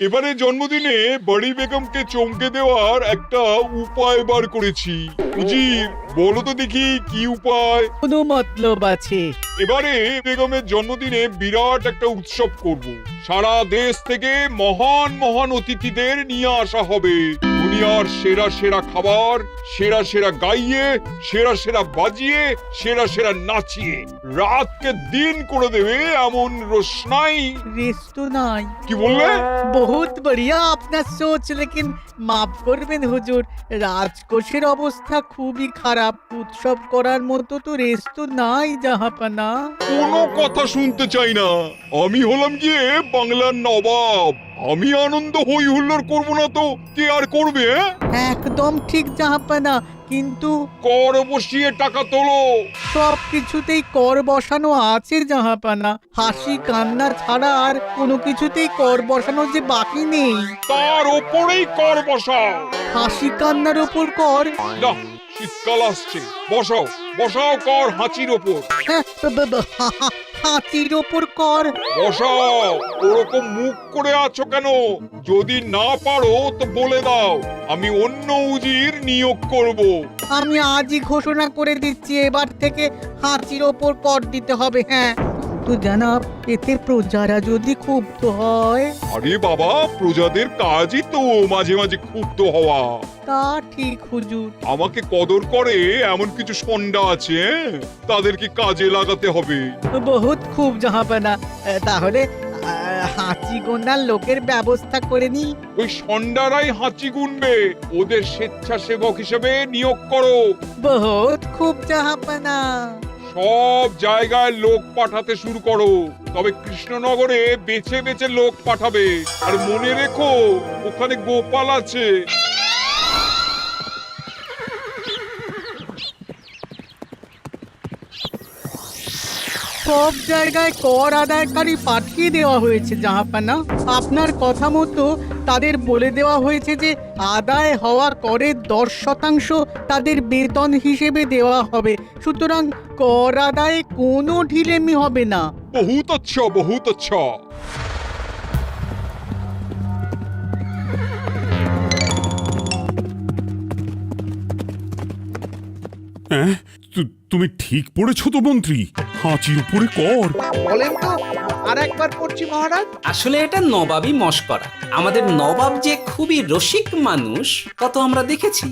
এবারে জন্মদিনে বড়ি বেগমকে চমকে দেওয়ার একটা উপায় বার করেছি। উজির, বলো তো দেখি কি উপায়? কোনো মতলব আছে? এবারে বেগমের জন্মদিনে বিরাট একটা উৎসব করব। সারা দেশ থেকে মহান মহান অতিথিদের নিয়ে আসা হবে। দুনিয়ার সেরা সেরা খাবার, সেরা সেরা গাইয়ে, সেরা সেরা বাজিয়ে, সেরা সেরা নাচিয়ে রাতকে দিন করে দেবে এমন रोशनाई। রেস্ট নাই। কি বললে? বহুত বড়িয়া আপনার সোচ, লেকিন মাফ করবেন হুজুর, রাজকোষের অবস্থা খুবই খারাপ। উৎসব করার মতো তো রেস্ট নাই জাহাপানা। কোনো কথা শুনতে চাই না। আমি হলাম গিয়ে বাংলার নবাব। আমি আনন্দ হই হুল্লোড় করবো না তো কে আর করবে? একদম ঠিক জাহাপানা, কিন্তু কর বসিয়ে টাকা তোলো। সব কিছুতেই কর বসানো আছে জাহাপানা। হাসি কান্না ছাড়া আর কোনো কিছুতেই কর বসানো যে বাকি নেই। তার ওপরেই কর বসাও। হাসি কান্নার ওপর কর? না, শীতকাল আসছে, বসাও বসাও কর হাঁচির ওপর। হ্যাঁ, হাতির ওপর কর? বসাও। ওরকম মুখ করে আছো কেন? যদি না পারো তো বলে দাও, আমি অন্য উজির নিয়োগ করব। আমি আজই ঘোষণা করে দিচ্ছি, এবার থেকে হাতির ওপর কর দিতে হবে। হ্যাঁ, তো জানাব, এতে প্রজারা যদি ক্ষুব্ধ হয়? আরে বাবা, প্রজাদের কাজই তো মাঝে মাঝে ক্ষুব্ধ হওয়া। তা ঠিক হুজুর। আমাকে কদর করে এমন কিছু সন্ডা আছে, তাদেরকে কাজে লাগাতে হবে। বহুত খুব জাহাপানা। তাহলে হাঁচি গোনার লোকের ব্যবস্থা করে নি। ওই সন্ডারাই হাঁচি গুনবে। ওদের স্বেচ্ছাসেবক হিসেবে নিয়োগ করো। বহুত খুব জাহাপানা। সব জায়গায় লোক পাঠাতে শুরু করো। তবে কৃষ্ণনগরে বেছে বেছে লোক পাঠাবে। আর মনে রেখো, ওখানে গোপাল আছে। সব জায়গায় কর আদায়কারী পাঠিয়ে দেওয়া হয়েছে জাহাপানা। আপনার কথা মতো তাদের বলে দেওয়া হয়েছে যে আদায় হওয়া করের 10% তাদের বেতন হিসেবে দেওয়া হবে। সুতরাং কর আদায়ে কোনো ঢিলেমি হবে না। বহুত আচ্ছা, বহুত আচ্ছা। হ্যাঁ, তুমি ঠিক পড়েছো তো মন্ত্রী? হাঁচির উপরে কর? বলেন তো, আর একবার পড়ছি মহারাজ। আসলে এটা নবাবই মশকরা। আমাদের নবাব যে খুবই রসিক মানুষ তা তো আমরা দেখেছি।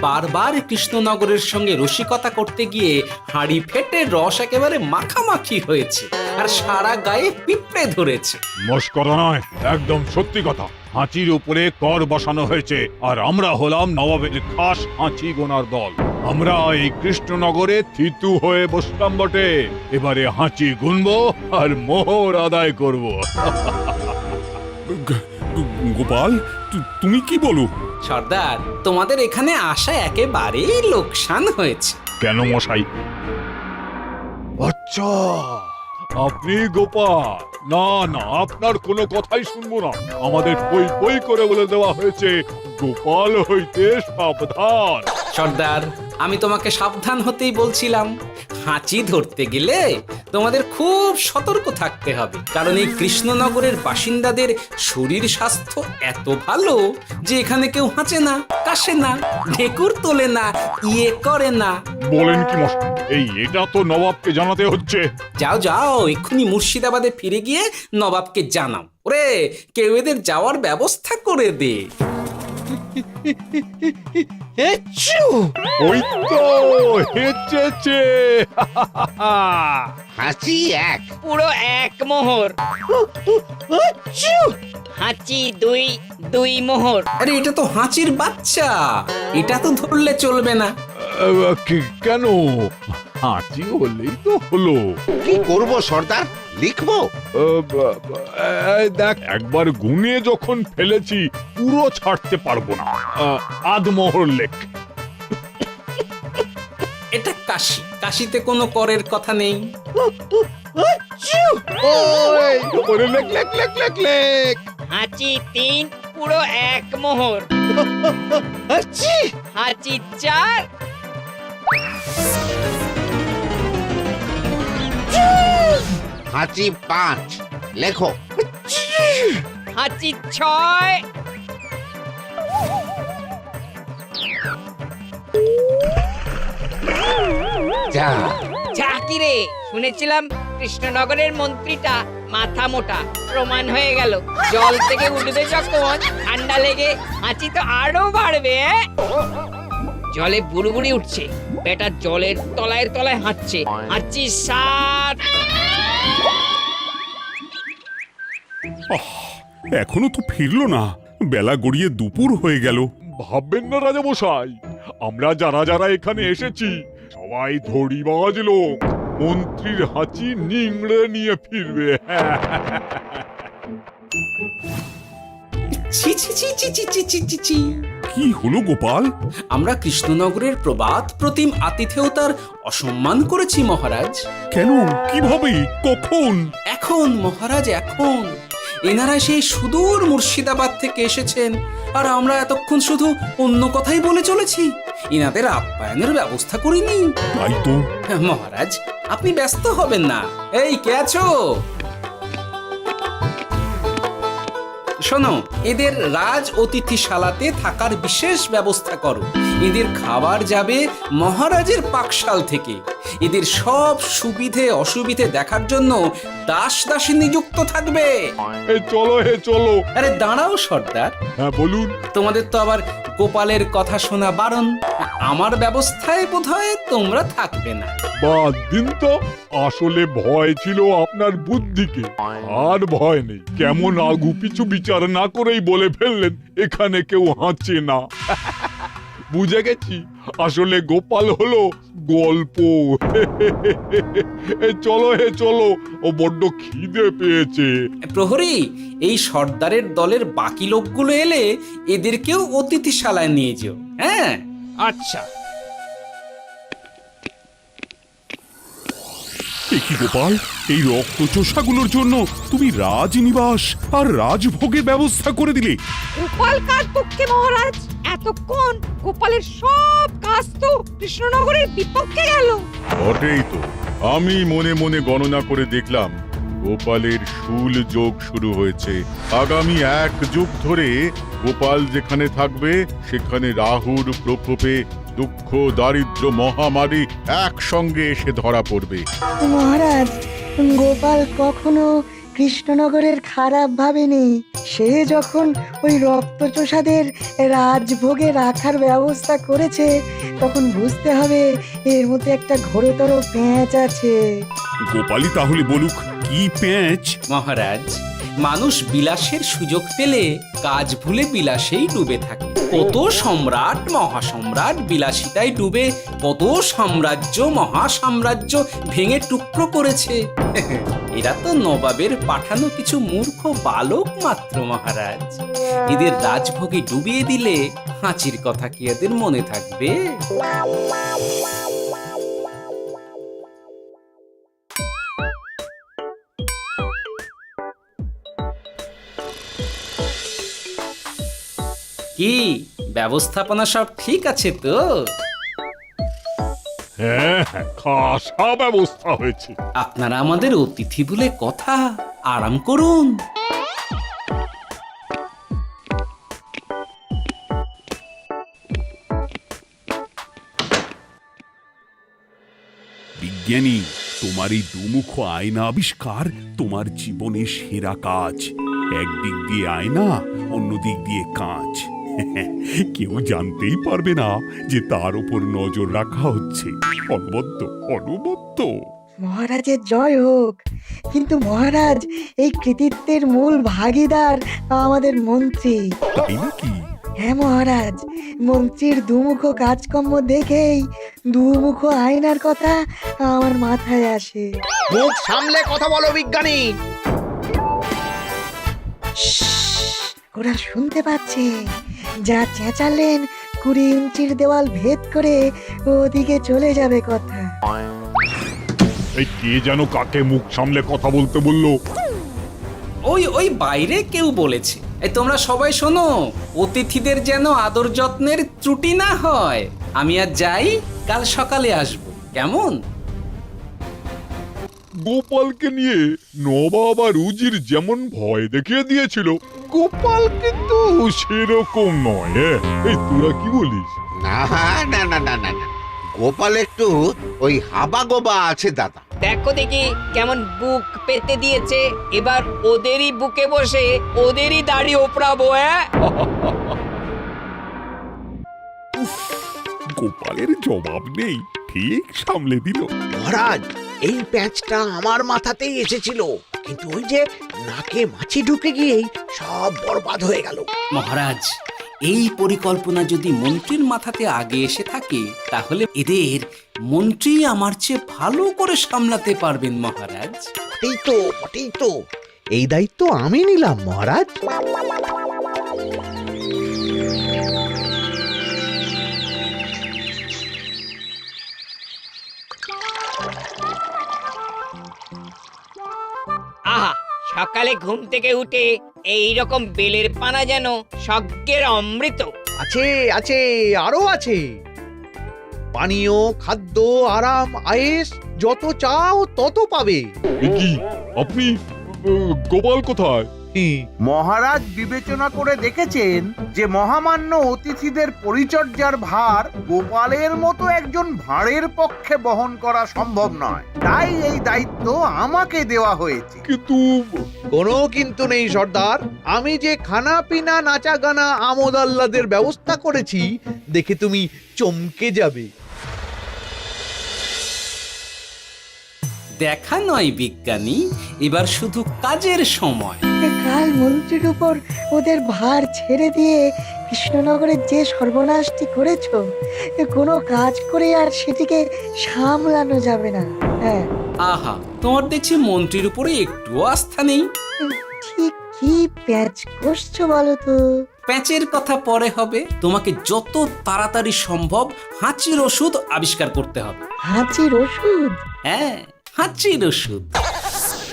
বারবার কৃষ্ণনগরের সঙ্গে রসিকতা করতে গিয়ে হাঁড়ি ফেটে রস একেবারে মাখামাখি হয়েছে, আর সারা গায়ে পিঁপড়ে ধরেছে। মশকরা নয়, একদম সত্যি কথা। হাঁচির উপরে কর বসানো হয়েছে, আর আমরা হলাম নবাবের খাস হাঁচি গোনার দল। আমরা এই কৃষ্ণনগরে থিতু হয়ে বসলাম বটে। এবারে হাঁচি গুনবো আর মোহর আদায় করব। গোপাল, তুমি কি বলো? সর্দার, তোমাদের এখানে আসা একেবারেই লোকসান হয়েছে। কেন মশাই? আচ্ছা, আপনি গোপাল? না না, আপনার কোনো কথাই শুনবো না। আমাদের বই বই করে বলে দেওয়া হয়েছে, গোপাল হইতে সাবধান। সর্দার, আমি তোমাকে সাবধান হতেই বলছিলাম। হাঁচি ধরতে গেলে তোমাদের খুব সতর্ক থাকতে হবে, কারণ এই কৃষ্ণনগরের বাসিন্দাদের শরীর স্বাস্থ্য এত ভালো যে এখানে কেউ হাঁচে না, কাশে না, ঢেকুর তোলে না, ইয়ে করে না। বলেন কি মশাই? এটা তো নবাবকে জানাতে হচ্ছে। যাও যাও, এক্ষুনি মুর্শিদাবাদে ফিরে গিয়ে নবাবকে জানাও। ওরে, কেউ এদের যাওয়ার ব্যবস্থা করে দে। ওই তো হেঁচেছে। হাঁচি এক, পুরো এক মোহর। হাঁচি দুই, দুই মোহর। আরে, এটা তো হাঁচির বাচ্চা, এটা তো ধরলে চলবে না। কেন? হাঁচি হলেই তো হলো। কি করব সর্দার? লিখবো? দেখ, একবার গুনে যখন ফেলেছি পুরো ছাড়তে পারবো না। আধমোহর লেখ। এটা কাশি, কাশিতে কোনো করের কথা নেই। ওই লেখ লেখ লেখ লেখ লেখ। হাঁচি তিন, পুরো এক মোহর। হাঁচি চার, হাঁচি 5, লেখো। হাঁচি 6। যা যা কি রে, শুনেছিলাম কৃষ্ণনগরের মন্ত্রীটা মাথা মোটা, প্রমাণ হয়ে গেল। জল থেকে উঠবে যখন ঠান্ডা লেগে হাঁচি তো আরো বাড়বে। জলে বুড়বুড়ি উঠছে, বেটা জলের তলায় তলায় হাঁটছে। হাঁচি 7। এখনো তো ফিরলো না, বেলা গড়িয়ে দুপুর হয়ে গেল। ভাববেন না রাজামশাই, আমরা যারা যারা এখানে এসেছি সবাই ধড়িবাজ লোক। মন্ত্রীর হাঁচি নিংড়ে নিয়ে ফিরবে। ছি ছি ছি ছি ছি ছি ছি ছি ছি। কি হলো গোপাল? আমরা কৃষ্ণনগরের প্রবাদ প্রতিম আতিথেয়তার অসম্মান করেছি মহারাজ। কেন? কিভাবে? কখন? এখন মহারাজ, এখন এনারা সেই সুদূর মুর্শিদাবাদ থেকে এসেছেন, আর আমরা এতক্ষণ শুধু অন্য কথাই বলে চলেছি, এনাদের আপ্যায়নের ব্যবস্থা করিনি। তাই তো। মহারাজ, আপনি ব্যস্ত হবেন না। এই কে আছো? শোনো, এদের রাজ অতিথিশালাতে থাকার বিশেষ ব্যবস্থা করো। এদের খাবার যাবে মহারাজের পাকশাল থেকে। এদের সব সুবিধে অসুবিধে দেখার জন্য দাস দাসী নিযুক্ত থাকবে। এই চলো হে চলো। আরে দাঁড়াও সর্দার, হ্যাঁ বলুন। তোমাদের তো আবার গোপালের কথা শোনা বারণ। আমার ব্যবস্থায় বোধহয় তোমরা থাকবে না। বাদ দিন তো, আসলে ভয় ছিল আপনার বুদ্ধিকে, আর ভয় নেই। কেমন আগু পিছু বিচার না করেই বলে ফেললেন এখানে কেউ হাঁচে না। বুঝে গেছি, আসলে গোপাল হলো গল্প। চলো হে চলো, ও বড্ড খিদে পেয়েছে। প্রহরী, এই সর্দারের দলের বাকি লোকগুলো এলে এদেরকেও অতিথিশালায় নিয়ে যেও। হ্যাঁ, আচ্ছা। এ কি গোপাল, এই রক্তচোষাগুলোর জন্য তুমি রাজনিবাস আর রাজভোগের ব্যবস্থা করে দিলে? গোপাল কার পক্ষে মহারাজ? এতক্ষণ গোপালের সব কাজ তো কৃষ্ণনগরের বিপক্ষে গেল। বটেই তো, আমি মনে মনে গণনা করে দেখলাম গোপালের শুল যোগ শুরু হয়েছে। আগামী 1 যুগ ধরে গোপাল যেখানে থাকবে সেখানে রাহুর প্রকোপে দুঃখ দারিদ্র মহামারী একসঙ্গে এসে ধরা পড়বে। মহারাজ, গোপাল কখনো কৃষ্ণনগরের খারাপ ভাবেনি। সে যখন ওই রক্তচোষাদের রাজভোগে রাখার ব্যবস্থা করেছে, তখন বুঝতে হবে এর মধ্যে একটা ঘোরতর পেঁচ আছে। গোপালই তাহলে বলুক কি পেঁচ। মহারাজ, মানুষ বিলাসের সুযোগ পেলে কাজ ভুলে বিলাসেই ডুবে থাকে। কত সম্রাট মহাসম্রাট বিলাসিতায় ডুবে কত সাম্রাজ্য মহাসাম্রাজ্য ভেঙে টুকরো করেছে। এরা তো নবাবের পাঠানো কিছু মূর্খ বালক মাত্র মহারাজ। এদের রাজভোগে ডুবিয়ে দিলে হাঁচির কথা কি এদের মনে থাকবে? কি ব্যবস্থাপনা সব ঠিক আছে তো? হ্যাঁ হ্যাঁ, খাসা ব্যবস্থা হয়েছে। আপনারা আমাদের অতিথি বলে কথা, আরাম করুন। বিজ্ঞানী, তোমার এই দুমুখ আয়না আবিষ্কার তোমার জীবনে সেরা কাজ। একদিক দিয়ে আয়না, অন্য দিক দিয়ে কাঁচ। কেউ জানতেই পারবে না যে তার উপর নজর রাখা হচ্ছে। অনবদ্য অনবদ্য। মহারাজের জয় হোক। কিন্তু মহারাজ, এই কৃতিত্বের মূল ভাগীদার আমাদের মন্ত্রী। তাই নাকি? হ্যাঁ মহারাজ, মন্ত্রীর দুমুখ কাজকর্ম দেখেই দুমুখ আয়নার কথা আমার মাথায় আসে। মুখ সামলে কথা বলো বিজ্ঞানী। ওরা শুনতে পাচ্ছে। যা চেঁচালেন 20 ইঞ্চির দেওয়াল ভেদ করে ওদিকে চলে যাবে কথা। এই কে যেন কাকে মুখ সামলে কথা বলতে বললো? ওই বাইরে কেউ বলেছে। এই তোমরা সবাই শোনো, অতিথিদের যেন আদর যত্নের ত্রুটি না হয়। আমি আর যাই, কাল সকালে আসবো, কেমন? গোপালকে নিয়ে নবাব আর উজির যেমন ভয় দেখিয়ে দিয়েছিল, গোপাল কিন্তু সেরকম নয়, হ্যাঁ? এই তোরা কি বলিস? না না না না না না, গোপাল একটু ওই হাবা গোবা আছে দাদা। দেখো দেখি কেমন বুক পেতে দিয়েছে, এবার ওদেরই বুকে বসে ওদেরই দাড়ি ওপরাবো। গোপালের জবাব নেই, ঠিক সামলে দিল। মহারাজ, এই প্যাঁচটা আমার মাথাতেই এসেছিল, কিন্তু ওই যে নাকে মাছি ঢুকে গিয়েই সব বরবাদ হয়ে গেল। মহারাজ, এই পরিকল্পনা যদি মন্ত্রীর মাথাতে আগে এসে থাকে তাহলে এদের মন্ত্রী আমার চেয়ে ভালো করে সামলাতে পারবেন মহারাজ। বটেই তো, এই দায়িত্ব আমি নিলাম মহারাজ। আহা, সকালে ঘুম থেকে উঠে এই রকম বেলের পানা যেন স্বর্গের অমৃত। আছে আছে, আরো আছে। পানীয়, খাদ্য, আরাম, আয়েশ, যত চাও তত পাবে। এ কি, আপনি গোপাল কোথায়? মহারাজ বিবেচনা করে দেখেছেন যে মহামান্য অতিথিদের পরিচর্যার ভার গোপালের মতো একজন ভাঁড়ের পক্ষে বহন করা সম্ভব নয়, তাই এই দায়িত্ব আমাকে দেওয়া হয়েছে। কিন্তু কোনো কিন্তু নেই সর্দার, আমি যে খানা পিনা নাচা গানা আমোদ আহ্লাদের ব্যবস্থা করেছি দেখে তুমি চমকে যাবে। দেখা নয় বিজ্ঞানী, এবার শুধু কাজের সময়। কাল মন্ত্রীর উপর ওদের ভার ছেড়ে দিয়ে কৃষ্ণনগরের যে সর্বনাশটি করেছো, কোনো কাজ করে আর সেটিকে সামলানো যাবে না। হ্যাঁ, আহা, তোমার দেখছি মন্ত্রীর উপরে একটুও আস্থা নেই। ঠিক কি প্যাচ করছো বলো তো? প্যাচের কথা পরে হবে, তোমাকে যত তাড়াতাড়ি সম্ভব হাঁচির ওষুধ আবিষ্কার করতে হবে। হাঁচির ওষুধ? হ্যাঁ, হাঁচির ওষুধ।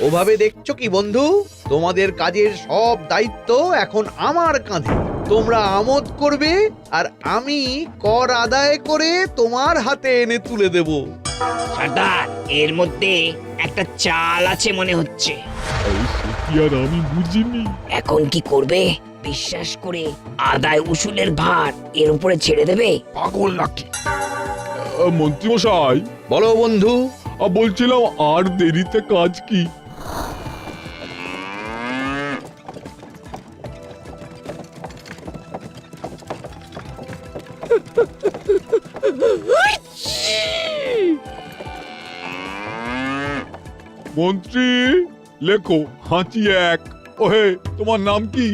ওভাবে দেখছো কি বন্ধু, তোমাদের কাজের সব দায়িত্ব এখন আমার কাঁধে। তোমরা আমোদ করবে আর আমি কর আদায় করে তোমার হাতে এনে তুলে দেব। সর্দার, এর মধ্যে একটা চাল আছে মনে হচ্ছে। কি আর আমি বুঝিনি। এখন কি করবে? বিশ্বাস করে আদায় উসুলের ভার এর উপরে ছেড়ে দেবে? পাগল নাকি? মন্ত্রী মশাই, বলো বন্ধু। বলছিলাম আর দেরিতে কাজ কি? মন্ত্রী, লেখো হাঁচি এক। ওহে, তোমার নাম কি?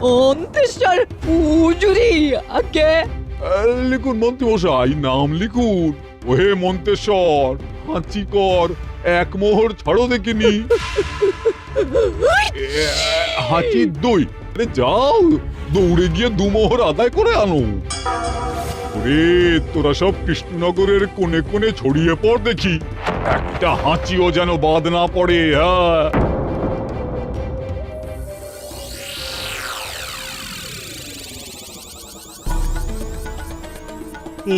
মন্ত্রেশ্বর হুজুরি আগে। লিখুন মন্ত্রী মশাই, নাম লিখুন। ওহে মন্তেশ্বর, হাঁচি কর, এক মোহর ছাড়ো দেখিনি। হাঁচি দুই। আরে যাও, দৌড়ে গিয়ে দু মোহর আদায় করে আনো। ওরে, তোরা সব কৃষ্ণনগরের কোণে কোণে ছড়িয়ে পড় দেখি, একটা হাঁচিও যেন বাদ না পড়ে। হ্যাঁ,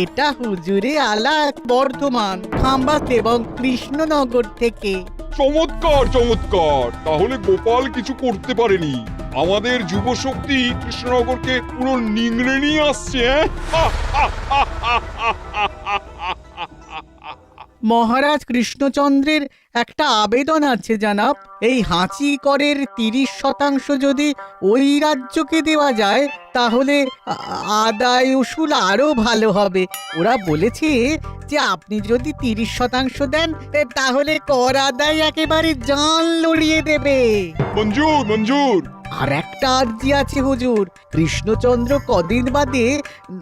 এটা হুজুরে আলাক বর্ধমান, খাম্বাত এবং কৃষ্ণনগর থেকে। চমৎকার চমৎকার, তাহলে গোপাল কিছু করতে পারেনি। আমাদের যুব শক্তি কৃষ্ণনগরকে পুরো নিংড়ে নিয়ে আসছে। মহারাজ কৃষ্ণচন্দ্রের একটা আবেদন আছে জানাব। এই হাঁচি করের 30% যদি ওই রাজ্যকে দেওয়া যায় তাহলে আদায় উসুল আরো ভালো হবে। ওরা বলেছে যে আপনি যদি 30% দেন তাহলে কর আদায় একেবারে জান লড়িয়ে দেবে। মঞ্জুর মঞ্জুর। আর একটা আর্জি আছে হুজুর, কৃষ্ণচন্দ্র কদিন বাদে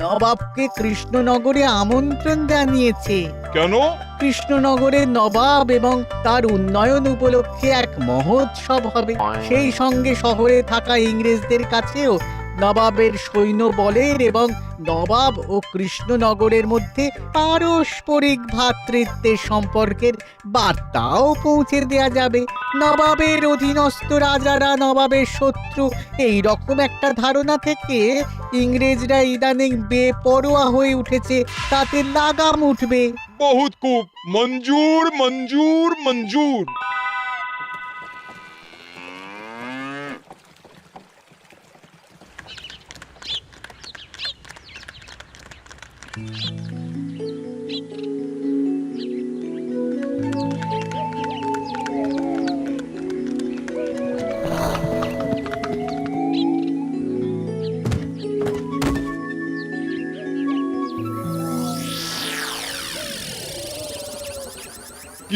নবাবকে কৃষ্ণনগরে আমন্ত্রণ জানিয়েছে। কেন? কৃষ্ণনগরের নবাব এবং তার উন্নয়ন উপলক্ষে এক মহোৎসব হবে। সেই সঙ্গে শহরে থাকা ইংরেজদের কাছেও নবাবের সৈন্য বলের এবং নবাব ও কৃষ্ণনগরের মধ্যে পারস্পরিক ভ্রাতৃত্বের সম্পর্কের বার্তাও পৌঁছে দেয়া যাবে। নবাবের অধীনস্থ রাজারা নবাবের শত্রু, এই রকম একটা ধারণা থেকে ইংরেজরা ইদানিং বেপরোয়া হয়ে উঠেছে, তাতে লাগাম উঠবে। বহুত খুব, মঞ্জুর মঞ্জুর মঞ্জুর। কি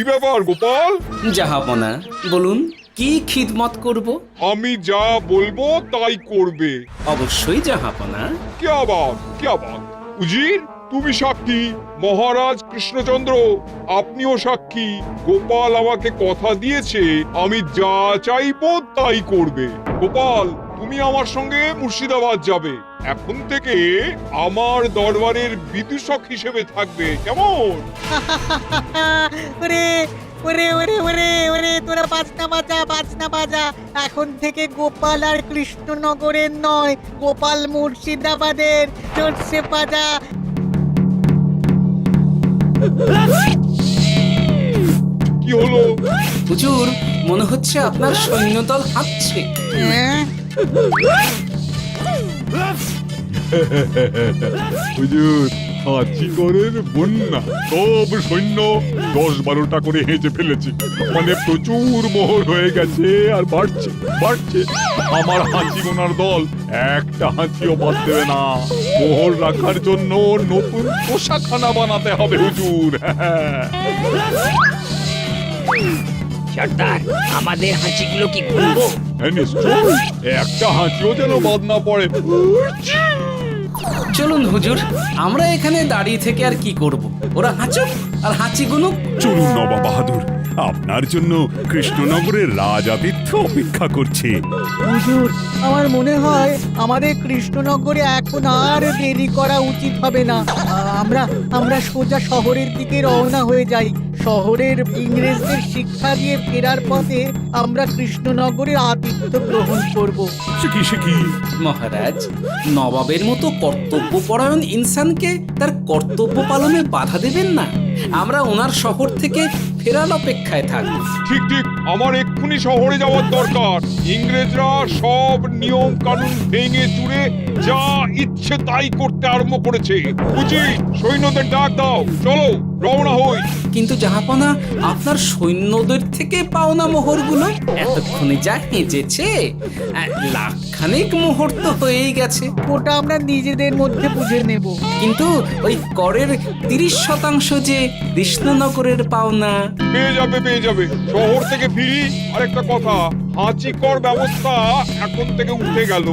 ব্যাপার গোপাল? জাহাপনা বলুন, কি খিদমত করব? আমি যা বলবো তাই করবে। অবশ্যই জাহাপনা। क्या बात উজির, তুমি সাক্ষী, মহারাজ কৃষ্ণচন্দ্র আপনিও সাক্ষী। গোপাল আমাকে কথা দিয়েছে আমি যা চাইবো তাই করবে। গোপাল, তুমি আমার সঙ্গে মুর্শিদাবাদ যাবে। এখন থেকে আমার দরবারের বিদূষক হিসেবে থাকবে, কেমন? ওরে ওরে ওরে ওরে ওরে তোরা বাজনা বাজা। এখন থেকে গোপাল আর কৃষ্ণনগরের নয়, গোপাল মুর্শিদাবাদের। চলছে বাজা। কি হলো? হুজুর, মনে হচ্ছে আপনার সৈন্যদল হাঁটছে। হ্যাঁ? হুজুর, হাঁচিগড়ের বন্যা সব সৈন্য 10-12টা করে হেঁচে ফেলেছে। মানে প্রচুর মোহর হয়ে গেছে আর বাড়ছে বাড়ছে। আমার হাঁচি গোনার দল একটা হাঁচিও বাদ দেবে না। মোহর রাখার জন্য নতুন পোশাকখানা বানাতে হবে হুজুর। সর্দার, আমাদের হাঁচিগুলো কি খুলবো? হ্যাঁ, নিশ্চয়ই। একটা হাঁচিও যেন বাদ না পড়ে। চলুন হুজুর, আমরা এখানে দাঁড়িয়ে থেকে আর কি করব? ওরা হাঁচুক আর হাঁচি গুনুক। চলুন নবাব বাহাদুর, আপনার জন্য কৃষ্ণনগরের রাজাতিথ্য অপেক্ষা করছে। হুজুর, আমার মনে হয় আমাদের কৃষ্ণনগরে এখন আর দেরি করা উচিত হবে না। আমরা সোজা শহরের দিকে রওনা হয়ে যাই। শহরের ইংরেজদের শিক্ষা দিয়ে ফেরার পথে আমরা কৃষ্ণনগরের আতিথ্য গ্রহণ করব। সে কি? মহারাজ, নবাবের মতো কর্তব্যপরায়ণ ইনসানকে তার কর্তব্য পালনে বাধা দেবেন না। আমরা ওনার শহর থেকে ফেরার অপেক্ষায় থাকব। ঠিক ঠিক, আমার এক্ষুনি শহরে যাওয়ার দরকার। ইংরেজরা সব নিয়ম কানুন ভেঙে চুরে যা ইচ্ছে তাই করতে আরম্ভ করেছে। বুঝি, সৈন্যদের ডাক দাও, চলো রওনা হই। কিন্তু জাহাপনা, আপনার সৈন্যদের থেকে পাওনা মোহরগুলো এতক্ষণে যা হেঁচেছে, লাখখানেক মোহর তো হয়েই গেছে। ওটা আমরা নিজেদের মধ্যে বুঝে নেব। কিন্তু ওই করের 30% যে কৃষ্ণনগরের পাওনা। পেয়ে যাবে। শহর থেকে ফিরি। আরেকটা কথা, হাঁচি কর ব্যবস্থা এখন থেকে উঠে গেল।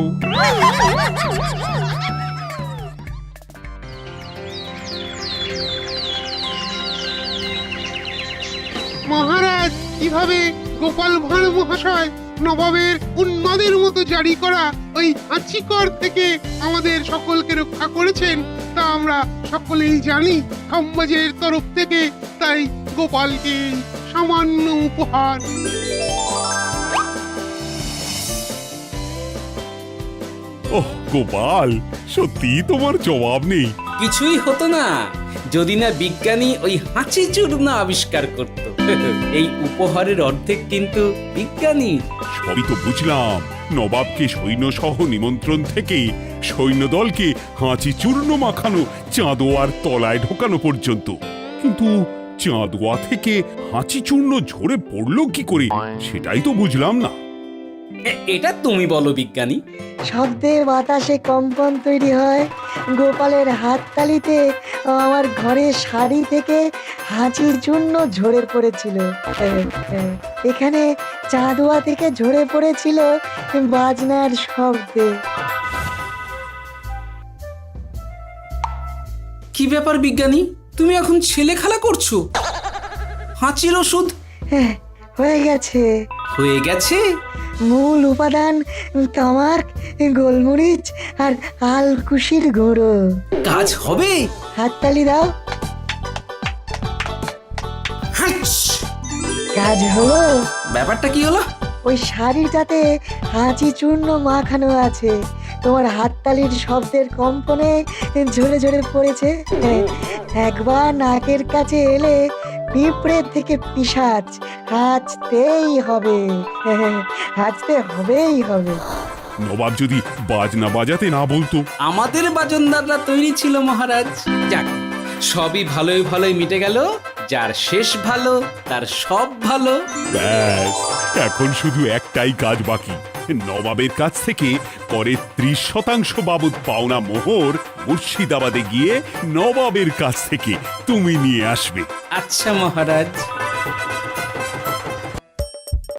মহারাজ, কিভাবে গোপাল ভাঁড় মহাশয় নবাবের উন্মাদের মতো জারি করা ওই হাঁচিকর থেকে আমাদের সকলকে রক্ষা করেছেন তা আমরা সকলেই জানি। খাম্বাজের তরফ থেকে তাই গোপালকে সামান্য উপহার। ওহ গোপাল, সত্যি তোমার জবাব নেই। কিছুই হতো না যদি না বিজ্ঞানী ওই হাঁচি চূর্ণ আবিষ্কার করত। এই উপহারের অর্ধেক কিন্তু বিজ্ঞানী। সবই তো বুঝলাম, নবাবকে সৈন্য সহ নিমন্ত্রণ থেকে সৈন্যদলকে হাঁচি চূর্ণ মাখানো চাঁদোয়ার তলায় ঢোকানো পর্যন্ত। কিন্তু চাঁদোয়া থেকে হাঁচি চূর্ণ ঝরে পড়লো কি করে, সেটাই তো বুঝলাম না। এটা তুমি বলো বিজ্ঞানী। শব্দে বাতাসে কম্পন তৈরি হয়। গোপালের হাততালিতে আমার ঘরের শাড়ি থেকে হাঁচির জন্য ঝরে পড়েছিল। এখানে চাঁদোয়া থেকে ঝরে পড়েছিল বাজনার শব্দে। কি ব্যাপার বিজ্ঞানী, তুমি এখন ছেলে খেলা করছো? হাঁচির ওষুধ হয়ে গেছে। হয়ে গেছে? মূল উপাদান তামাক, গোলমরিচ আর আলকুশির গুঁড়ো। কাজ হবে? হাততালি দাও। কাজ হলো। ব্যাপারটা কি হলো? ওই শাড়িটাতে হাঁচি চূর্ণ মাখানো আছে। তোমার হাততালির শব্দের কম্পনে ঝরে ঝরে পড়েছে। একবার নাকের কাছে এলে পিঁপড়ে থেকে পিশাচ হাঁচতেই হবে। হাঁচতে হবেই হবে। নবাব যদি বাজনা বাজাতে না বলতো। আমাদের বাজনদাররা তৈরি ছিল মহারাজ। যাক, সবই ভালোই ভালোই মিটে গেল। যার শেষ ভালো তার সব ভালো। ব্যাস, এখন শুধু একটাই কাজ বাকি। নবাবের কাছ থেকে করের 30% বাবদ পাওনা মোহর মুর্শিদাবাদে গিয়ে নবাবের কাছ থেকে তুমি নিয়ে আসবে। আচ্ছা মহারাজ।